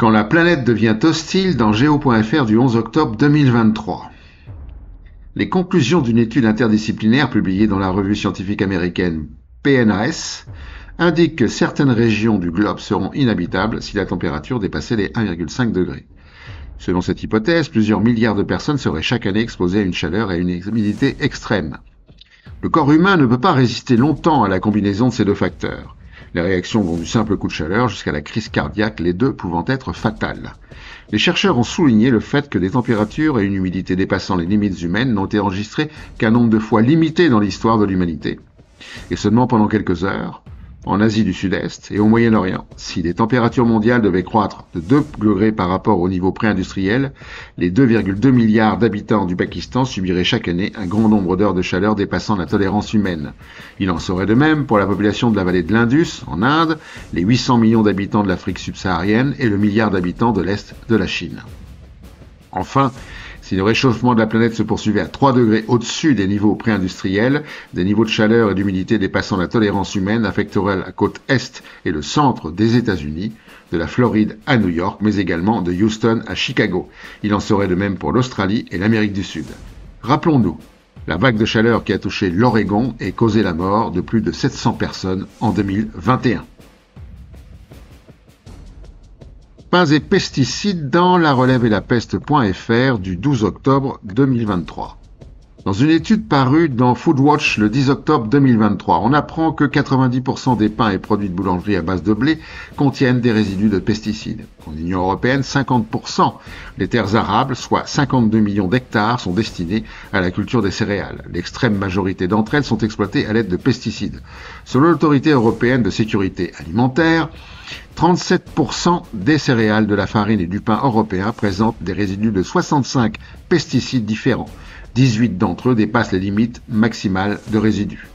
Quand la planète devient hostile dans Géo.fr du 11 octobre 2023. Les conclusions d'une étude interdisciplinaire publiée dans la revue scientifique américaine PNAS indiquent que certaines régions du globe seront inhabitables si la température dépassait les 1,5 degrés. Selon cette hypothèse, plusieurs milliards de personnes seraient chaque année exposées à une chaleur et à une humidité extrêmes. Le corps humain ne peut pas résister longtemps à la combinaison de ces deux facteurs. Les réactions vont du simple coup de chaleur jusqu'à la crise cardiaque, les deux pouvant être fatales. Les chercheurs ont souligné le fait que des températures et une humidité dépassant les limites humaines n'ont été enregistrées qu'un nombre de fois limité dans l'histoire de l'humanité. Et seulement pendant quelques heures, en Asie du Sud-Est et au Moyen-Orient. Si les températures mondiales devaient croître de 2 degrés par rapport au niveau pré-industriel, les 2,2 milliards d'habitants du Pakistan subiraient chaque année un grand nombre d'heures de chaleur dépassant la tolérance humaine. Il en serait de même pour la population de la vallée de l'Indus, en Inde, les 800 millions d'habitants de l'Afrique subsaharienne et le milliard d'habitants de l'Est de la Chine. Enfin, si le réchauffement de la planète se poursuivait à 3 degrés au-dessus des niveaux pré-industriels, des niveaux de chaleur et d'humidité dépassant la tolérance humaine affecteraient la côte Est et le centre des États-Unis, de la Floride à New York, mais également de Houston à Chicago. Il en serait de même pour l'Australie et l'Amérique du Sud. Rappelons-nous, la vague de chaleur qui a touché l'Oregon et causé la mort de plus de 700 personnes en 2021. Pains et pesticides dans la relève et la peste.fr du 12 octobre 2023. Dans une étude parue dans Foodwatch le 10 octobre 2023, on apprend que 90% des pains et produits de boulangerie à base de blé contiennent des résidus de pesticides. En Union européenne, 50% des terres arables, soit 52 millions d'hectares, sont destinées à la culture des céréales. L'extrême majorité d'entre elles sont exploitées à l'aide de pesticides. Selon l'Autorité européenne de sécurité alimentaire, 37% des céréales, de la farine et du pain européen présentent des résidus de 65 pesticides différents. 18 d'entre eux dépassent les limites maximales de résidus.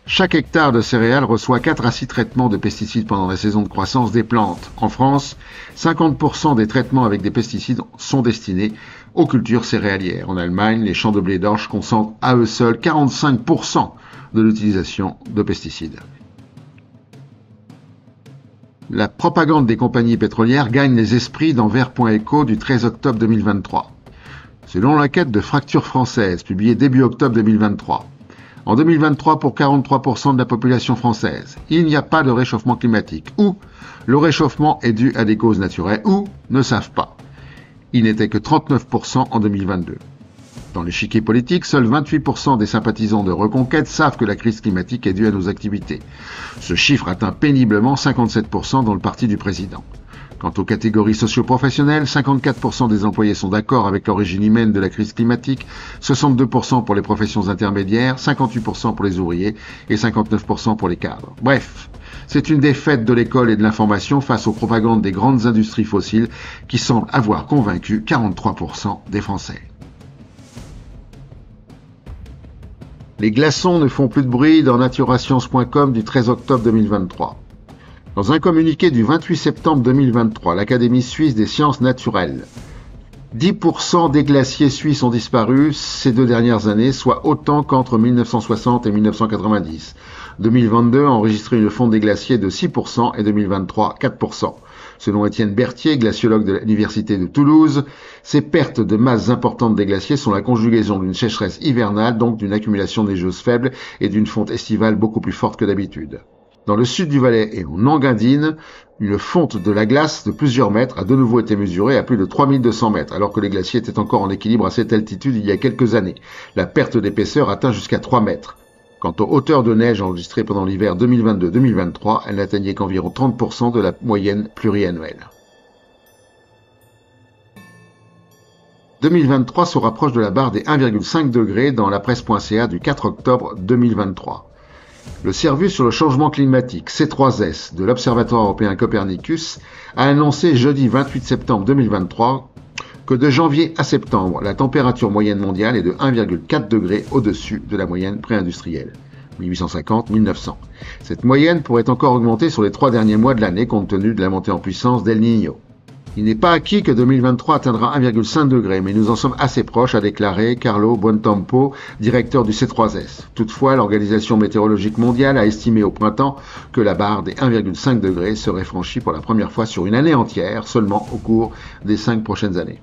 Chaque hectare de céréales reçoit 4 à 6 traitements de pesticides pendant la saison de croissance des plantes. En France, 50% des traitements avec des pesticides sont destinés aux cultures céréalières. En Allemagne, les champs de blé d'orge concentrent à eux seuls 45% de l'utilisation de pesticides. La propagande des compagnies pétrolières gagne les esprits dans Vert.eco du 13 octobre 2023. Selon l'enquête de Fracture Française, publiée début octobre 2023, en 2023 pour 43% de la population française, il n'y a pas de réchauffement climatique, ou le réchauffement est dû à des causes naturelles, ou ne savent pas. Il n'était que 39% en 2022. Dans l'échiquier politique, seuls 28% des sympathisants de Reconquête savent que la crise climatique est due à nos activités. Ce chiffre atteint péniblement 57% dans le parti du président. Quant aux catégories socio-professionnelles, 54% des employés sont d'accord avec l'origine humaine de la crise climatique, 62% pour les professions intermédiaires, 58% pour les ouvriers et 59% pour les cadres. Bref, c'est une défaite de l'école et de l'information face aux propagandes des grandes industries fossiles qui semblent avoir convaincu 43% des Français. Les glaçons ne font plus de bruit dans naturascience.com du 13 octobre 2023. Dans un communiqué du 28 septembre 2023, l'Académie suisse des sciences naturelles, 10% des glaciers suisses ont disparu ces 2 dernières années, soit autant qu'entre 1960 et 1990. 2022 a enregistré une fonte des glaciers de 6% et 2023, 4%. Selon Étienne Berthier, glaciologue de l'Université de Toulouse, ces pertes de masses importantes des glaciers sont la conjugaison d'une sécheresse hivernale, donc d'une accumulation neigeuse faible et d'une fonte estivale beaucoup plus forte que d'habitude. Dans le sud du Valais et en Engadine, une fonte de la glace de plusieurs mètres a de nouveau été mesurée à plus de 3200 mètres, alors que les glaciers étaient encore en équilibre à cette altitude il y a quelques années. La perte d'épaisseur atteint jusqu'à 3 mètres. Quant aux hauteurs de neige enregistrées pendant l'hiver 2022-2023, elles n'atteignaient qu'environ 30% de la moyenne pluriannuelle. 2023 se rapproche de la barre des 1,5 degrés dans la presse.ca du 4 octobre 2023. Le Service sur le changement climatique, C3S, de l'Observatoire européen Copernicus, a annoncé jeudi 28 septembre 2023 que de janvier à septembre, la température moyenne mondiale est de 1,4 degrés au-dessus de la moyenne pré-industrielle, 1850-1900. Cette moyenne pourrait encore augmenter sur les 3 derniers mois de l'année compte tenu de la montée en puissance d'El Niño. Il n'est pas acquis que 2023 atteindra 1,5 degré, mais nous en sommes assez proches, a déclaré Carlo Buontempo, directeur du C3S. Toutefois, l'Organisation météorologique mondiale a estimé au printemps que la barre des 1,5 degrés serait franchie pour la première fois sur une année entière, seulement au cours des 5 prochaines années.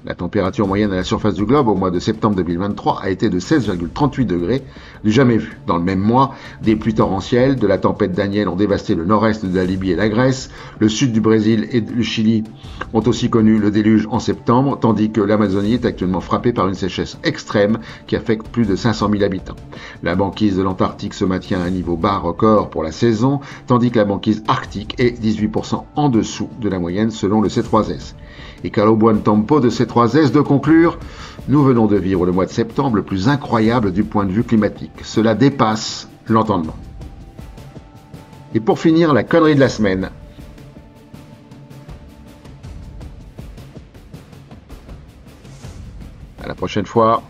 La température moyenne à la surface du globe au mois de septembre 2023 a été de 16,38 degrés, du jamais vu. Dans le même mois, des pluies torrentielles de la tempête Daniel ont dévasté le nord-est de la Libye et la Grèce. Le sud du Brésil et le Chili ont aussi connu le déluge en septembre, tandis que l'Amazonie est actuellement frappée par une sécheresse extrême qui affecte plus de 500 000 habitants. La banquise de l'Antarctique se maintient à un niveau bas record pour la saison, tandis que la banquise arctique est 18% en dessous de la moyenne selon le C3S. Et Carlo Buontempo de C3S de conclure « Nous venons de vivre le mois de septembre le plus incroyable du point de vue climatique. Cela dépasse l'entendement. » Et pour finir, la connerie de la semaine. À la prochaine fois.